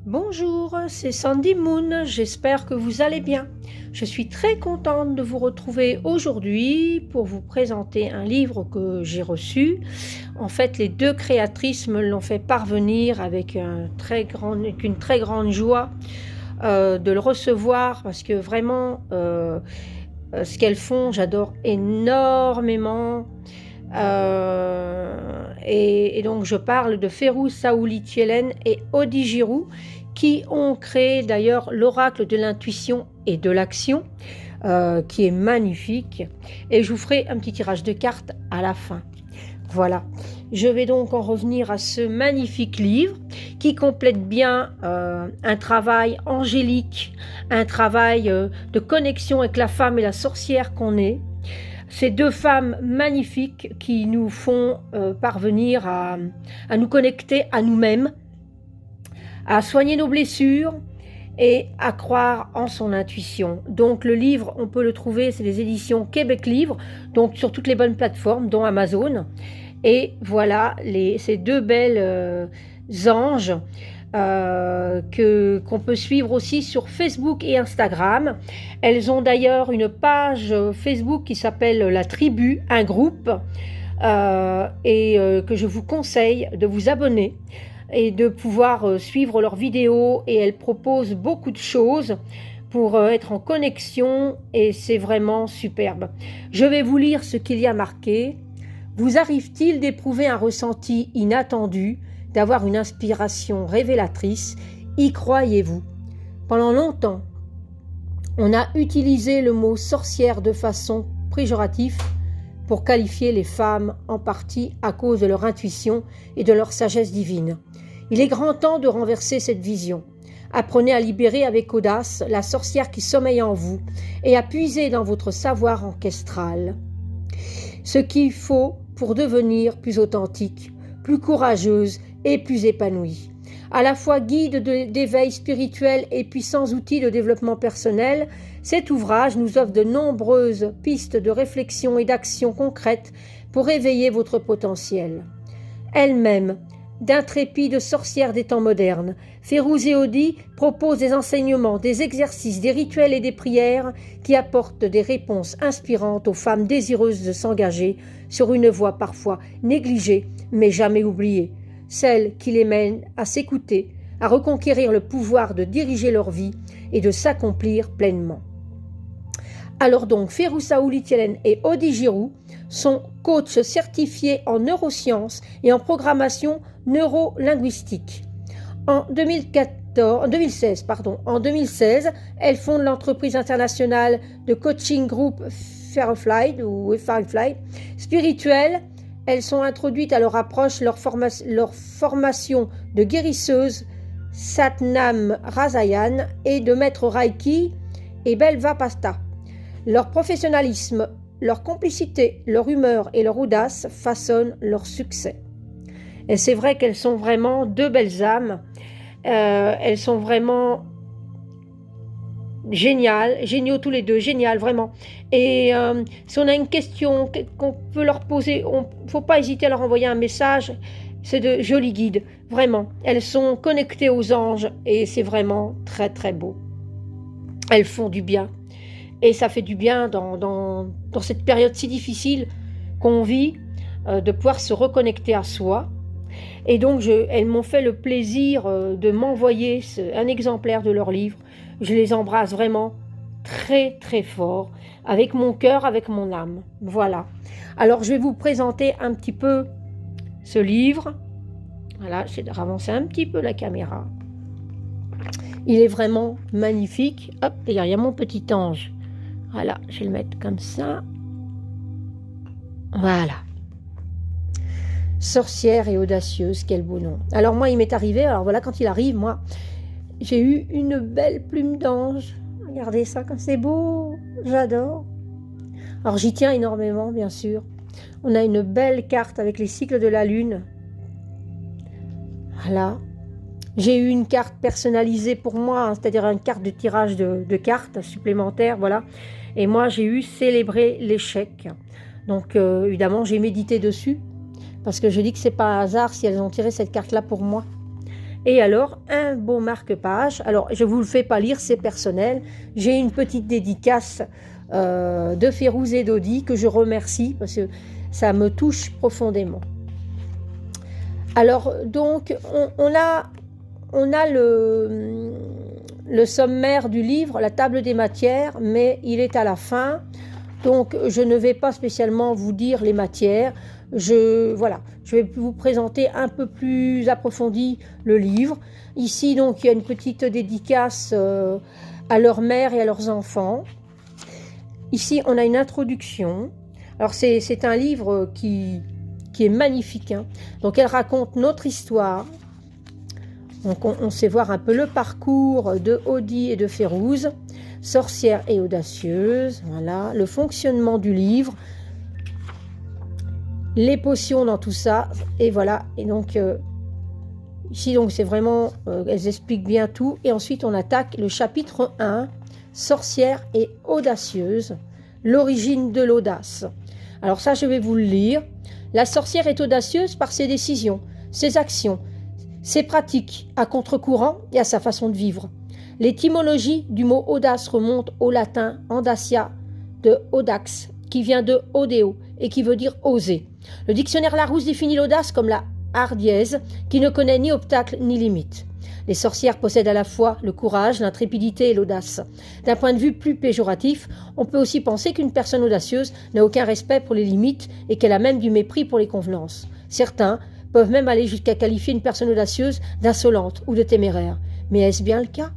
Bonjour, c'est Sandy Moon, j'espère que vous allez bien. Je suis très contente de vous retrouver aujourd'hui pour vous présenter un livre que j'ai reçu. En fait, les deux créatrices me l'ont fait parvenir avec une très grande joie de le recevoir parce que vraiment, ce qu'elles font, j'adore énormément. Et donc je parle de Ferruh Saouli-Tchelen et Odi Giroux qui ont créé d'ailleurs l'oracle de l'intuition et de l'action, qui est magnifique, et je vous ferai un petit tirage de cartes à la fin. Voilà, je vais donc en revenir à ce magnifique livre qui complète bien un travail angélique, un travail de connexion avec la femme et la sorcière qu'on est. Ces deux femmes magnifiques qui nous font parvenir à nous connecter à nous-mêmes, à soigner nos blessures et à croire en son intuition. Donc le livre, on peut le trouver, c'est les éditions Québec Livre, donc sur toutes les bonnes plateformes, dont Amazon. Et voilà ces deux belles anges qu'on peut suivre aussi sur Facebook et Instagram. Elles ont d'ailleurs une page Facebook qui s'appelle La Tribu, un groupe, que je vous conseille de vous abonner et de pouvoir suivre leurs vidéos, et elles proposent beaucoup de choses pour être en connexion, et c'est vraiment superbe. Je vais vous lire ce qu'il y a marqué. Vous arrive-t-il d'éprouver un ressenti inattendu, d'avoir une inspiration révélatrice? Y croyez-vous? Pendant longtemps, on a utilisé le mot sorcière de façon péjorative pour qualifier les femmes, en partie à cause de leur intuition et de leur sagesse divine. Il est grand temps de renverser cette vision. Apprenez à libérer avec audace la sorcière qui sommeille en vous et à puiser dans votre savoir ancestral ce qu'il faut pour devenir plus authentique, plus courageuse et plus épanouie. À la fois guide d'éveil spirituel et puissants outils de développement personnel, cet ouvrage nous offre de nombreuses pistes de réflexion et d'action concrètes pour éveiller votre potentiel. Elle-même, d'intrépides sorcières des temps modernes, Ferruh et Odi propose des enseignements, des exercices, des rituels et des prières qui apportent des réponses inspirantes aux femmes désireuses de s'engager sur une voie parfois négligée mais jamais oubliée, celle qui les mène à s'écouter, à reconquérir le pouvoir de diriger leur vie et de s'accomplir pleinement. Alors donc, Ferruh Saouli-Tchelen et Odi Giroux sont coachs certifiés en neurosciences et en programmation neurolinguistique. En 2016, elles fondent l'entreprise internationale de coaching groupe Firefly spirituelle. Elles sont introduites à leur approche, leur formation de guérisseuse Satnam Rasayan et de maître Reiki et Belva Pasta. Leur professionnalisme, leur complicité, leur humeur et leur audace façonnent leur succès. Et c'est vrai qu'elles sont vraiment deux belles âmes. Elles sont vraiment géniaux tous les deux, génial, vraiment. Et si on a une question qu'on peut leur poser, il ne faut pas hésiter à leur envoyer un message. C'est de jolis guides, vraiment. Elles sont connectées aux anges et c'est vraiment très très beau. Elles font du bien. Et ça fait du bien dans cette période si difficile qu'on vit, de pouvoir se reconnecter à soi. Et donc, elles m'ont fait le plaisir de m'envoyer un exemplaire de leur livre. Je les embrasse vraiment très, très fort, avec mon cœur, avec mon âme. Voilà. Alors, je vais vous présenter un petit peu ce livre. Voilà, j'essaie de ravancer un petit peu la caméra. Il est vraiment magnifique. Hop, d'ailleurs, il y a mon petit ange. Voilà, je vais le mettre comme ça. Voilà. Sorcière et audacieuse, quel beau nom. Alors moi, il m'est arrivé, alors voilà, quand il arrive, moi, j'ai eu une belle plume d'ange. Regardez ça, comme c'est beau, j'adore. Alors j'y tiens énormément, bien sûr. On a une belle carte avec les cycles de la lune. Voilà. J'ai eu une carte personnalisée pour moi, hein, c'est-à-dire une carte de tirage de cartes supplémentaires, voilà. Et moi, j'ai eu célébrer l'échec. Donc, évidemment, j'ai médité dessus, parce que je dis que c'est pas un hasard si elles ont tiré cette carte-là pour moi. Et alors, un beau marque-page. Alors, je ne vous le fais pas lire, c'est personnel. J'ai une petite dédicace de Férouz et Dodi que je remercie parce que ça me touche profondément. Alors, donc, on a le sommaire du livre, la table des matières, mais il est à la fin. Donc, je ne vais pas spécialement vous dire les matières. Voilà, je vais vous présenter un peu plus approfondi le livre. Ici, donc, il y a une petite dédicace à leur mère et à leurs enfants. Ici, on a une introduction. Alors, c'est un livre qui est magnifique, hein. Donc, elle raconte notre histoire. Donc, on sait voir un peu le parcours de Odi et de Férouz, sorcière et audacieuse. Voilà, le fonctionnement du livre, les potions dans tout ça, et voilà. Et donc, ici, donc, c'est vraiment, elles expliquent bien tout. Et ensuite, on attaque le chapitre 1, sorcière et audacieuse, l'origine de l'audace. Alors ça, je vais vous le lire. La sorcière est audacieuse par ses décisions, ses actions, ses pratiques, à contre-courant et à sa façon de vivre. L'étymologie du mot audace remonte au latin audacia de audax, qui vient de odeo et qui veut dire oser. Le dictionnaire Larousse définit l'audace comme la hardiesse qui ne connaît ni obstacle ni limite. Les sorcières possèdent à la fois le courage, l'intrépidité et l'audace. D'un point de vue plus péjoratif, on peut aussi penser qu'une personne audacieuse n'a aucun respect pour les limites et qu'elle a même du mépris pour les convenances. Certains peuvent même aller jusqu'à qualifier une personne audacieuse d'insolente ou de téméraire. Mais est-ce bien le cas ?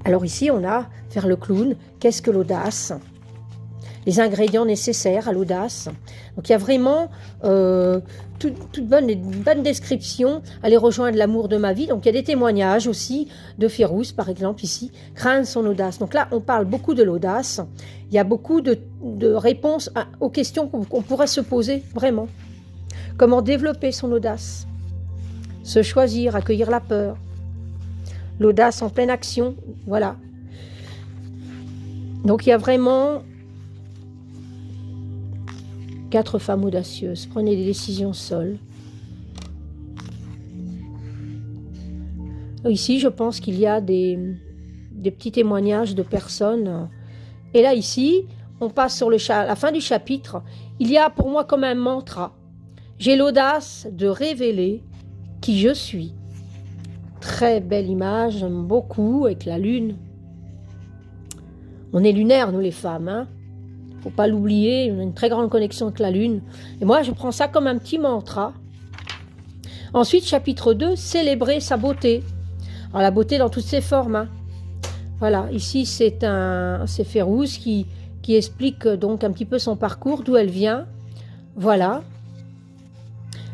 Alors ici, on a, faire le clown, qu'est-ce que l'audace ? Les ingrédients nécessaires à l'audace. Donc il y a vraiment toute bonne description. Allez rejoindre l'amour de ma vie. Donc il y a des témoignages aussi de Férouz, par exemple, ici, craindre son audace. Donc là, on parle beaucoup de l'audace. Il y a beaucoup de réponses aux questions qu'on pourrait se poser, vraiment. Comment développer son audace ? Se choisir, accueillir la peur. L'audace en pleine action, voilà. Donc il y a vraiment 4 femmes audacieuses. Prenez des décisions seules. Ici, je pense qu'il y a des petits témoignages de personnes. Et là, ici, on passe sur la fin du chapitre. Il y a pour moi comme un mantra. J'ai l'audace de révéler qui je suis. Très belle image, j'aime beaucoup, avec la lune. On est lunaires, nous les femmes, hein. Faut pas l'oublier, on a une très grande connexion avec la lune. Et moi, je prends ça comme un petit mantra. Ensuite, chapitre 2, célébrer sa beauté. Alors, la beauté dans toutes ses formes, hein. Voilà, ici, c'est Férouz qui explique donc un petit peu son parcours, d'où elle vient. Voilà.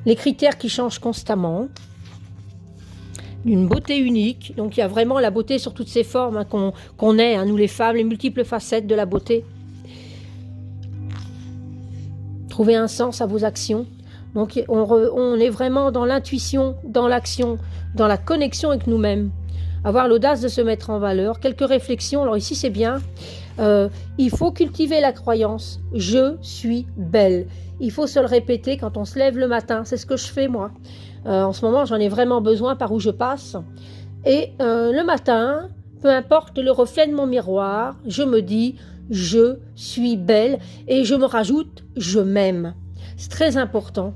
Les critères qui changent constamment. Une beauté unique. Donc, il y a vraiment la beauté sur toutes ses formes, hein, qu'on est, hein, nous les femmes, les multiples facettes de la beauté. Trouver un sens à vos actions. Donc, on est vraiment dans l'intuition, dans l'action, dans la connexion avec nous-mêmes. Avoir l'audace de se mettre en valeur. Quelques réflexions. Alors ici, c'est bien. Il faut cultiver la croyance. Je suis belle. Il faut se le répéter quand on se lève le matin. C'est ce que je fais, moi. En ce moment, j'en ai vraiment besoin par où je passe. Et le matin, peu importe le reflet de mon miroir, je me dis « je suis belle » et je me rajoute « je m'aime ». C'est très important.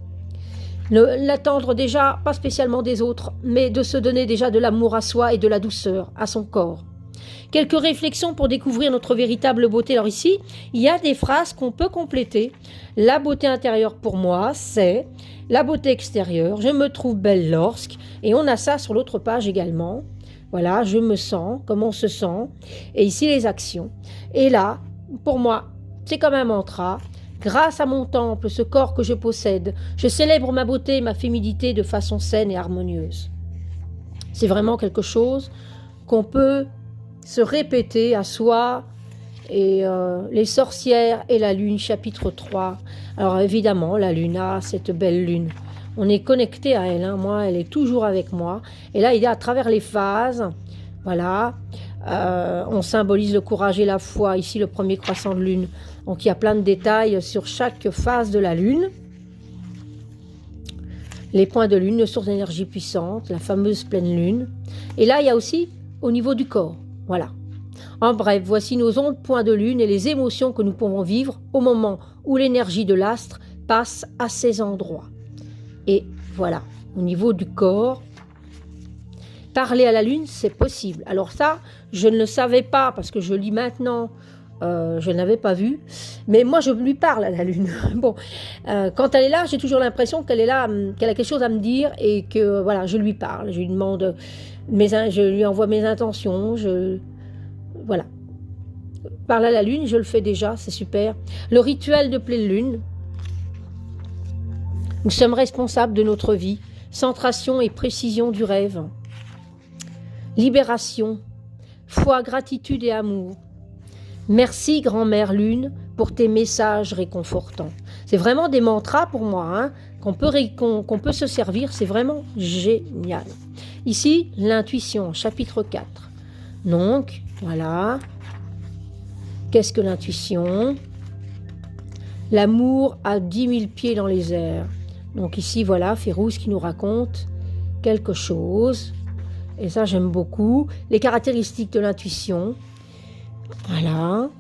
L'attendre déjà, pas spécialement des autres, mais de se donner déjà de l'amour à soi et de la douceur à son corps. Quelques réflexions pour découvrir notre véritable beauté. Alors ici, il y a des phrases qu'on peut compléter. La beauté intérieure pour moi, c'est la beauté extérieure. Je me trouve belle lorsque. Et on a ça sur l'autre page également. Voilà, je me sens, comment on se sent. Et ici, les actions. Et là, pour moi, c'est comme un mantra. Grâce à mon temple, ce corps que je possède, je célèbre ma beauté et ma féminité de façon saine et harmonieuse. C'est vraiment quelque chose qu'on peut se répéter à soi. Et les sorcières et la lune, chapitre 3. Alors évidemment, la lune a cette belle lune. On est connecté à elle, hein. Moi, elle est toujours avec moi. Et là, il y a à travers les phases, voilà, on symbolise le courage et la foi. Ici, le premier croissant de lune. Donc, il y a plein de détails sur chaque phase de la lune. Les points de lune, une source d'énergie puissante, la fameuse pleine lune. Et là, il y a aussi au niveau du corps. Voilà. En bref, voici nos ondes points de lune et les émotions que nous pouvons vivre au moment où l'énergie de l'astre passe à ces endroits. Et voilà, au niveau du corps, parler à la lune, c'est possible. Alors ça, je ne le savais pas parce que je lis maintenant, je ne l'avais pas vu. Mais moi, je lui parle à la lune. Bon, quand elle est là, j'ai toujours l'impression qu'elle est là, qu'elle a quelque chose à me dire et que voilà, je lui parle. Je lui demande, je lui envoie mes intentions. Voilà. Parler à la lune, je le fais déjà, c'est super. Le rituel de pleine lune. Nous sommes responsables de notre vie. Centration et précision du rêve. Libération. Foi, gratitude et amour. Merci, grand-mère lune, pour tes messages réconfortants. C'est vraiment des mantras pour moi, hein, qu'on peut se servir. C'est vraiment génial. Ici, l'intuition, chapitre 4. Donc, voilà. Qu'est-ce que l'intuition? L'amour à 10 000 pieds dans les airs. Donc ici, voilà, Férouz qui nous raconte quelque chose. Et ça, j'aime beaucoup. Les caractéristiques de l'intuition. Voilà.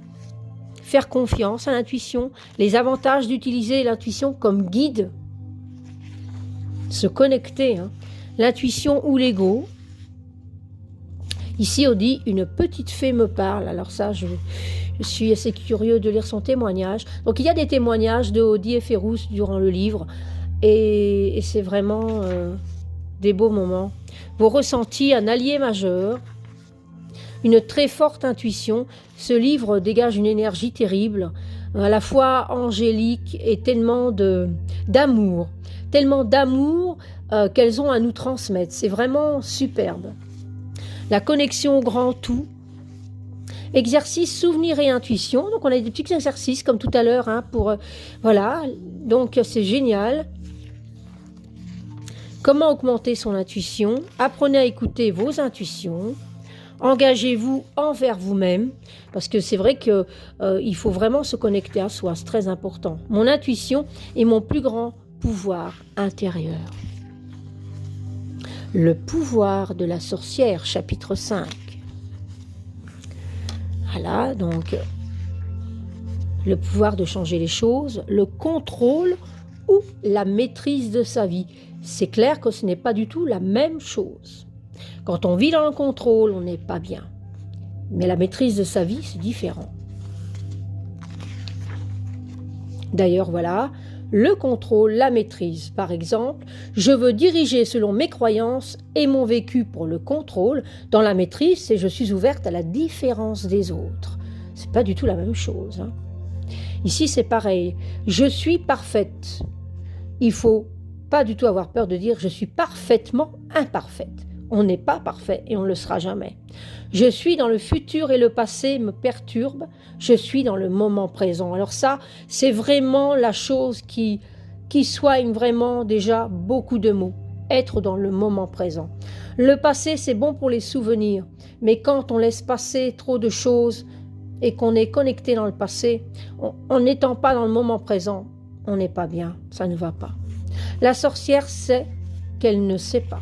Faire confiance à l'intuition. Les avantages d'utiliser l'intuition comme guide. Se connecter. Hein. L'intuition ou l'ego. Ici, on dit « Une petite fée me parle ». Alors ça, je suis assez curieux de lire son témoignage. Donc, il y a des témoignages de Audi et Férouz durant le livre. Et c'est vraiment des beaux moments. Vos ressentis, un allié majeur. Une très forte intuition. Ce livre dégage une énergie terrible, à la fois angélique et tellement d'amour. Tellement d'amour qu'elles ont à nous transmettre. C'est vraiment superbe. La connexion au grand tout. Exercice, souvenir et intuition. Donc, on a des petits exercices, comme tout à l'heure, hein, pour... voilà, donc c'est génial. Comment augmenter son intuition? Apprenez à écouter vos intuitions. Engagez-vous envers vous-même, parce que c'est vrai qu'il faut vraiment se connecter à soi, c'est très important. Mon intuition est mon plus grand pouvoir intérieur. Le pouvoir de la sorcière, chapitre 5. Voilà, donc, le pouvoir de changer les choses, le contrôle ou la maîtrise de sa vie. C'est clair que ce n'est pas du tout la même chose. Quand on vit dans le contrôle, on n'est pas bien. Mais la maîtrise de sa vie, c'est différent. D'ailleurs, voilà, le contrôle, la maîtrise. Par exemple, je veux diriger selon mes croyances et mon vécu pour le contrôle. Dans la maîtrise, c'est je suis ouverte à la différence des autres. C'est pas du tout la même chose. Hein. Ici, c'est pareil. Je suis parfaite. Il faut pas du tout avoir peur de dire je suis parfaitement imparfaite. On n'est pas parfait et on ne le sera jamais. Je suis dans le futur et le passé me perturbe. Je suis dans le moment présent. Alors ça, c'est vraiment la chose qui soigne vraiment déjà beaucoup de mots. Être dans le moment présent. Le passé, c'est bon pour les souvenirs. Mais quand on laisse passer trop de choses et qu'on est connecté dans le passé, en n'étant pas dans le moment présent, on n'est pas bien. Ça ne va pas. La sorcière sait qu'elle ne sait pas.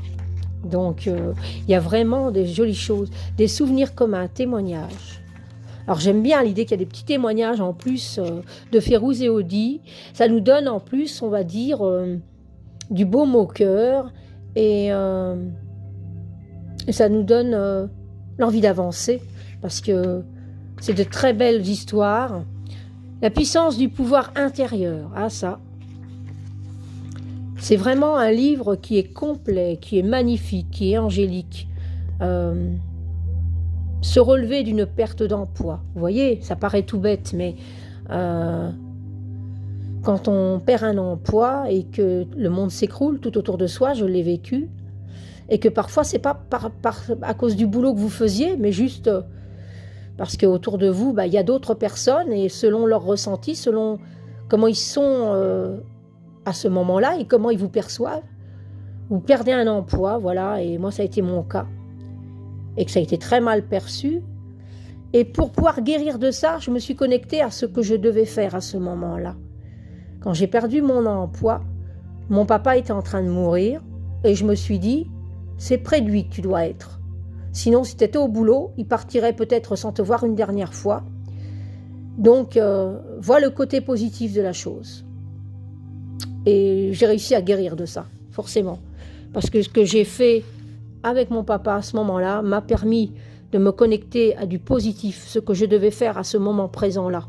Donc, il y a vraiment des jolies choses, des souvenirs communs, témoignages. Alors, j'aime bien l'idée qu'il y a des petits témoignages en plus de Férouz et Audi. Ça nous donne en plus, on va dire, du baume au cœur et ça nous donne l'envie d'avancer parce que c'est de très belles histoires. La puissance du pouvoir intérieur, ah ça. C'est vraiment un livre qui est complet, qui est magnifique, qui est angélique. Se relever d'une perte d'emploi. Vous voyez, ça paraît tout bête, mais quand on perd un emploi et que le monde s'écroule tout autour de soi, je l'ai vécu, et que parfois, c'est pas à cause du boulot que vous faisiez, mais juste parce qu'autour de vous, il y a d'autres personnes, et selon leurs ressentis, selon comment ils sont... à ce moment-là et comment ils vous perçoivent. Vous perdez un emploi, voilà, et moi ça a été mon cas. Et que ça a été très mal perçu. Et pour pouvoir guérir de ça, je me suis connectée à ce que je devais faire à ce moment-là. Quand j'ai perdu mon emploi, Mon papa était en train de mourir et je me suis dit, c'est près de lui que tu dois être. Sinon, si tu étais au boulot, il partirait peut-être sans te voir une dernière fois. Donc, vois le côté positif de la chose. Et j'ai réussi à guérir de ça, forcément. Parce que ce que j'ai fait avec mon papa à ce moment-là m'a permis de me connecter à du positif, ce que je devais faire à ce moment présent-là.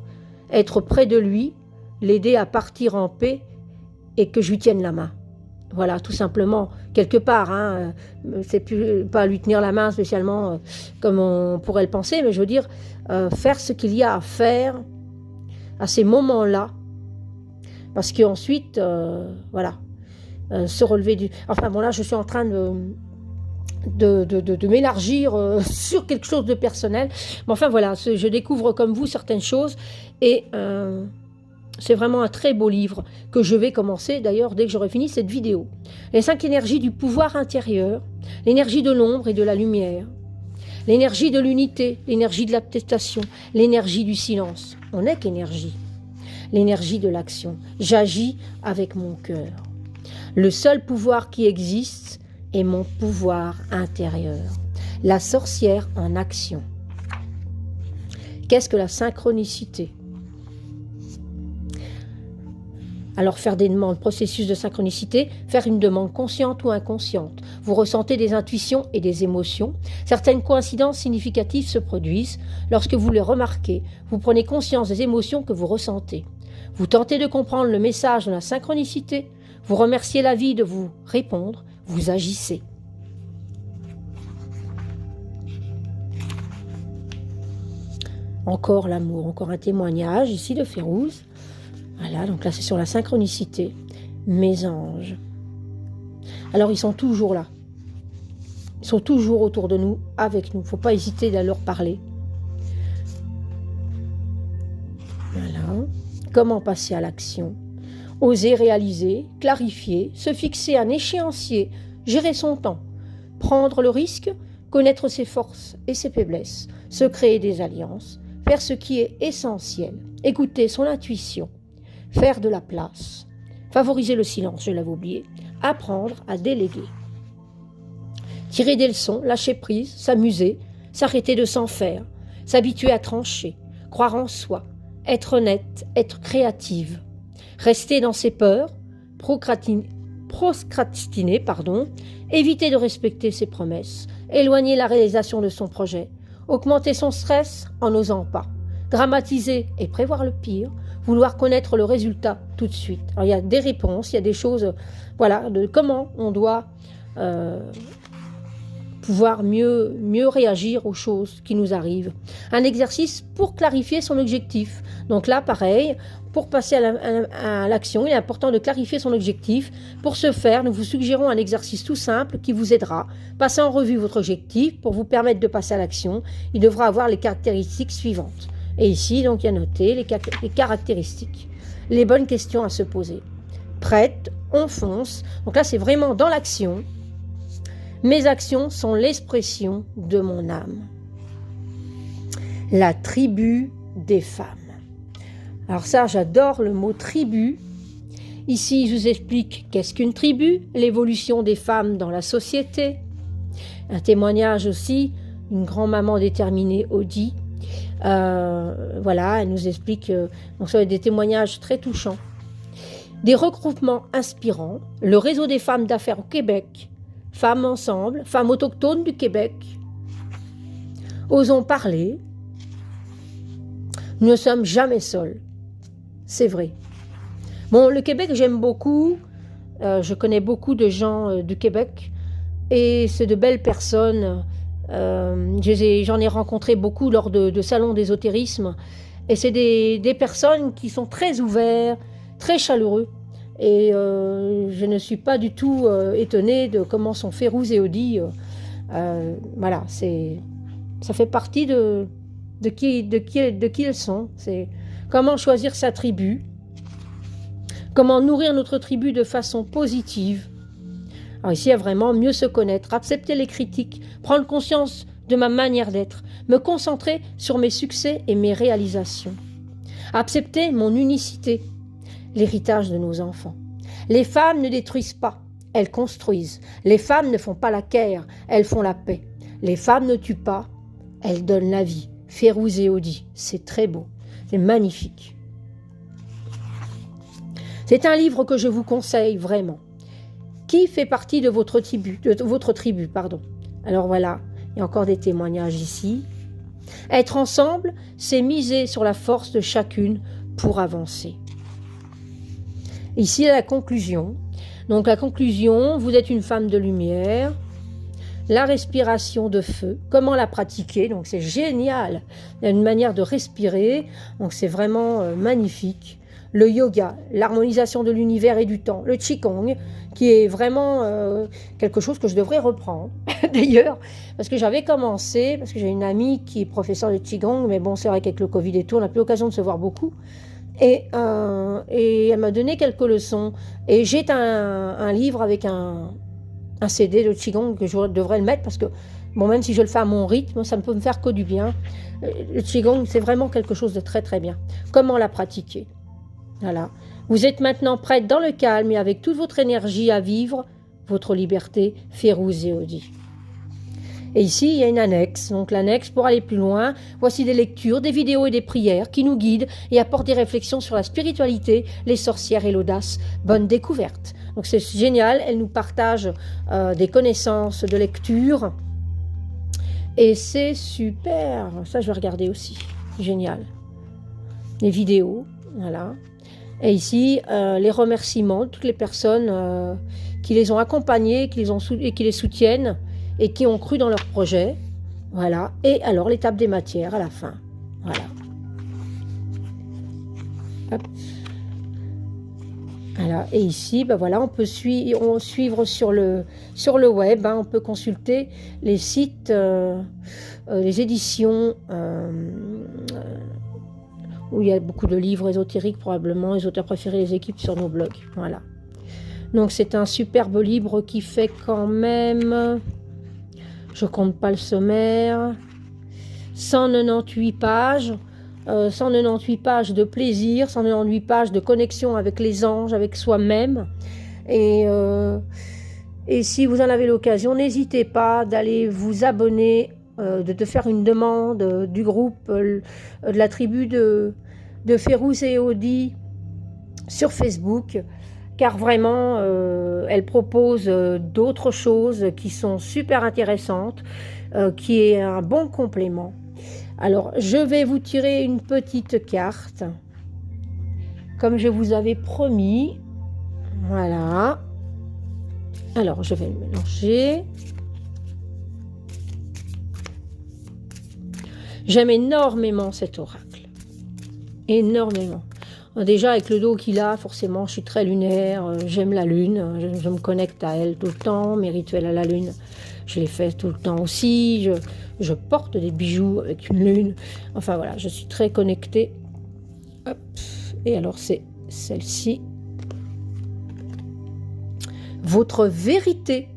Être près de lui, l'aider à partir en paix et que je lui tienne la main. Voilà, tout simplement, quelque part, hein, c'est plus pas lui tenir la main spécialement comme on pourrait le penser, mais je veux dire, faire ce qu'il y a à faire à ces moments-là, parce qu'ensuite, voilà, se relever du... Enfin bon, là, je suis en train de m'élargir sur quelque chose de personnel. Mais enfin voilà, je découvre comme vous certaines choses et c'est vraiment un très beau livre que je vais commencer d'ailleurs dès que j'aurai fini cette vidéo. Les 5 énergies du pouvoir intérieur, l'énergie de l'ombre et de la lumière, l'énergie de l'unité, l'énergie de l'acceptation, l'énergie du silence. On n'est qu'énergie. L'énergie de l'action. J'agis avec mon cœur. Le seul pouvoir qui existe est mon pouvoir intérieur. La sorcière en action. Qu'est-ce que la synchronicité? Alors faire des demandes, processus de synchronicité, faire une demande consciente ou inconsciente. Vous ressentez des intuitions et des émotions. Certaines coïncidences significatives se produisent. Lorsque vous les remarquez, vous prenez conscience des émotions que vous ressentez. Vous tentez de comprendre le message de la synchronicité. Vous remerciez la vie de vous répondre. Vous agissez. Encore l'amour, encore un témoignage ici de Férouz. Voilà, donc là c'est sur la synchronicité. Mes anges. Alors ils sont toujours là. Ils sont toujours autour de nous, avec nous. Il ne faut pas hésiter à leur parler. Voilà. Comment passer à l'action? Oser réaliser, clarifier, se fixer un échéancier, gérer son temps, prendre le risque, connaître ses forces et ses faiblesses, se créer des alliances, faire ce qui est essentiel, écouter son intuition, faire de la place, favoriser le silence, je l'avais oublié, apprendre à déléguer, tirer des leçons, lâcher prise, s'amuser, s'arrêter de s'en faire, s'habituer à trancher, croire en soi, être honnête, être créative, rester dans ses peurs, procrastiner, éviter de respecter ses promesses, éloigner la réalisation de son projet, augmenter son stress en n'osant pas, dramatiser et prévoir le pire, vouloir connaître le résultat tout de suite. Alors il y a des réponses, il y a des choses, voilà, de comment on doit pouvoir mieux réagir aux choses qui nous arrivent. Un exercice pour clarifier son objectif. Donc là, pareil, pour passer à l'action, il est important de clarifier son objectif. Pour ce faire, nous vous suggérons un exercice tout simple qui vous aidera. Passez en revue votre objectif pour vous permettre de passer à l'action. Il devra avoir les caractéristiques suivantes. Et ici, donc, il y a noté les caractéristiques. Les bonnes questions à se poser. Prête, on fonce. Donc là, c'est vraiment dans l'action. Mes actions sont l'expression de mon âme. La tribu des femmes. Alors ça, j'adore le mot tribu. Ici, je vous explique qu'est-ce qu'une tribu, l'évolution des femmes dans la société. Un témoignage aussi, une grand-maman déterminée, Audi. Voilà, elle nous explique, donc ça va être des témoignages très touchants. Des regroupements inspirants, le réseau des femmes d'affaires au Québec, Femmes ensemble, femmes autochtones du Québec. Osons parler. Nous ne sommes jamais seuls. C'est vrai. Bon, le Québec, j'aime beaucoup. Je connais beaucoup de gens du Québec. Et c'est de belles personnes. J'en ai rencontré beaucoup lors de salons d'ésotérisme. Et c'est des personnes qui sont très ouverts, très chaleureux. Et je ne suis pas du tout étonnée de comment sont Férouz et Audi. Voilà, ça fait partie de qui ils sont. C'est comment choisir sa tribu, comment nourrir notre tribu de façon positive. Alors ici, il y a vraiment mieux se connaître, accepter les critiques, prendre conscience de ma manière d'être, me concentrer sur mes succès et mes réalisations, accepter mon unicité, l'héritage de nos enfants, Les femmes ne détruisent pas, elles construisent. Les femmes ne font pas la guerre, elles font la paix. Les femmes ne tuent pas, elles donnent la vie. Férouz et Audi, c'est très beau, c'est magnifique. C'est un livre que je vous conseille vraiment. Qui fait partie de votre tribu, pardon. Alors voilà, il y a encore des témoignages ici. Être ensemble, c'est miser sur la force de chacune pour avancer. Ici, la conclusion. Donc la conclusion, vous êtes une femme de lumière. La respiration de feu, comment la pratiquer, donc c'est génial. Il y a une manière de respirer, donc c'est vraiment magnifique. Le yoga, l'harmonisation de l'univers et du temps, le qigong, qui est vraiment quelque chose que je devrais reprendre, d'ailleurs, parce que j'avais commencé, parce que j'ai une amie qui est professeure de qigong, mais bon, c'est vrai qu'avec le Covid et tout, on n'a plus l'occasion de se voir beaucoup, et elle m'a donné quelques leçons, et j'ai un livre avec un CD de qigong que je devrais le mettre, parce que, bon, même si je le fais à mon rythme, ça ne peut me faire que du bien. Le qigong, c'est vraiment quelque chose de très très bien. Comment la pratiquer? Voilà. Vous êtes maintenant prête dans le calme et avec toute votre énergie à vivre votre liberté, Férouz et Audi. Et ici, il y a une annexe. Donc l'annexe, pour aller plus loin, voici des lectures, des vidéos et des prières qui nous guident et apportent des réflexions sur la spiritualité, les sorcières et l'audace. Bonne découverte. Donc c'est génial, elle nous partage des connaissances de lecture. Et c'est super. Ça, je vais regarder aussi. Génial. Les vidéos, voilà. Et ici, les remerciements de toutes les personnes qui les ont accompagnés, et qui les soutiennent et qui ont cru dans leur projet. Voilà. Et alors, l'étape des matières à la fin. Voilà. Hop. Voilà. Et ici, ben voilà, on peut suivre sur le web. Hein, on peut consulter les sites, les éditions où il y a beaucoup de livres ésotériques, probablement, les auteurs préférés des équipes sur nos blogs. Voilà. Donc, c'est un superbe livre qui fait quand même, je compte pas le sommaire, 198 pages. 198 pages de plaisir, 198 pages de connexion avec les anges, avec soi-même. Et si vous en avez l'occasion, n'hésitez pas d'aller vous abonner, de faire une demande du groupe, de la tribu de Férouz et Audi sur Facebook, car vraiment, elle propose d'autres choses qui sont super intéressantes, qui est un bon complément. Alors, je vais vous tirer une petite carte, comme je vous avais promis. Voilà. Alors, je vais le mélanger. J'aime énormément cet oracle. Énormément. Déjà, avec le dos qu'il a, forcément, je suis très lunaire. J'aime la lune. Je me connecte à elle tout le temps. Mes rituels à la lune, je les fais tout le temps aussi. Je porte des bijoux avec une lune. Enfin, voilà, je suis très connectée. Hop. Et alors, c'est celle-ci. Votre vérité.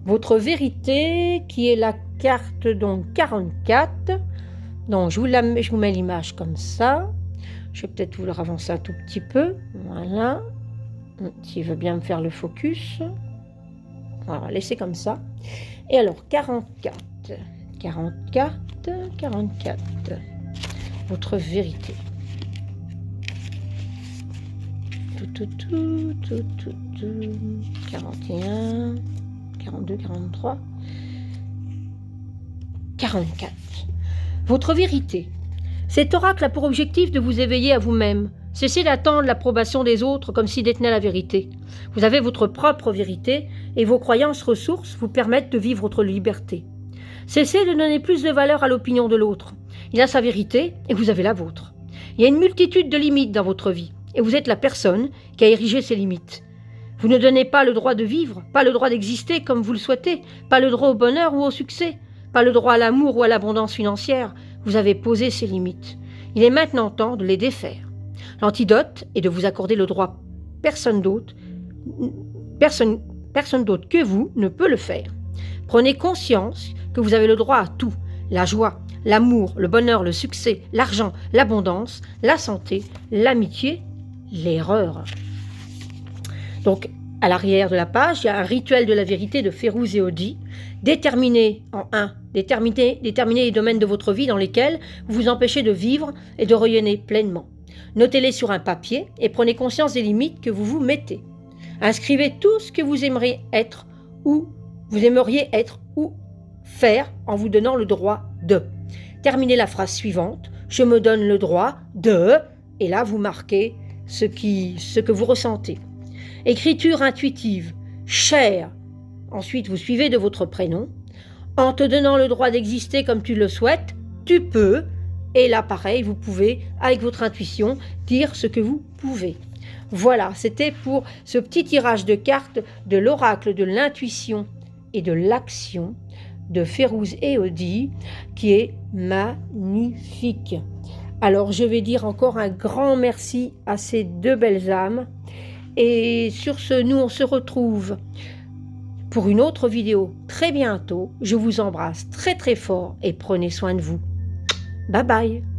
Votre vérité qui est la carte donc 44. Donc, je vous mets l'image comme ça. Je vais peut-être vous le avancer un tout petit peu. Voilà. S'il veut bien me faire le focus. Voilà, laissez comme ça. Et alors, 44. 44. Votre vérité. 41. 42, 43. 44. Votre vérité. Cet oracle a pour objectif de vous éveiller à vous-même. Cessez d'attendre l'approbation des autres comme s'ils détenaient la vérité. Vous avez votre propre vérité et vos croyances ressources vous permettent de vivre votre liberté. Cessez de donner plus de valeur à l'opinion de l'autre. Il a sa vérité et vous avez la vôtre. Il y a une multitude de limites dans votre vie et vous êtes la personne qui a érigé ces limites. Vous ne donnez pas le droit de vivre, pas le droit d'exister comme vous le souhaitez, pas le droit au bonheur ou au succès, pas le droit à l'amour ou à l'abondance financière. Vous avez posé ces limites. Il est maintenant temps de les défaire. L'antidote est de vous accorder le droit. Personne d'autre que vous ne peut le faire. Prenez conscience que vous avez le droit à tout. La joie, l'amour, le bonheur, le succès, l'argent, l'abondance, la santé, l'amitié, l'erreur. Donc, à l'arrière de la page, il y a un rituel de la vérité de Férouz et Odi. Déterminez les domaines de votre vie dans lesquels vous vous empêchez de vivre et de rayonner pleinement. Notez-les sur un papier et prenez conscience des limites que vous vous mettez. Inscrivez tout ce que vous aimeriez être ou faire en vous donnant le droit de. Terminez la phrase suivante. Je me donne le droit de, et là vous marquez ce que vous ressentez. Écriture intuitive, cher. Ensuite, vous suivez de votre prénom. En te donnant le droit d'exister comme tu le souhaites, tu peux. Et là, pareil, vous pouvez, avec votre intuition, dire ce que vous pouvez. Voilà, c'était pour ce petit tirage de cartes de l'oracle de l'intuition et de l'action de Férouz et Odi, qui est magnifique. Alors, je vais dire encore un grand merci à ces deux belles âmes. Et sur ce, nous, on se retrouve pour une autre vidéo très bientôt. Je vous embrasse très très fort et prenez soin de vous. Bye bye.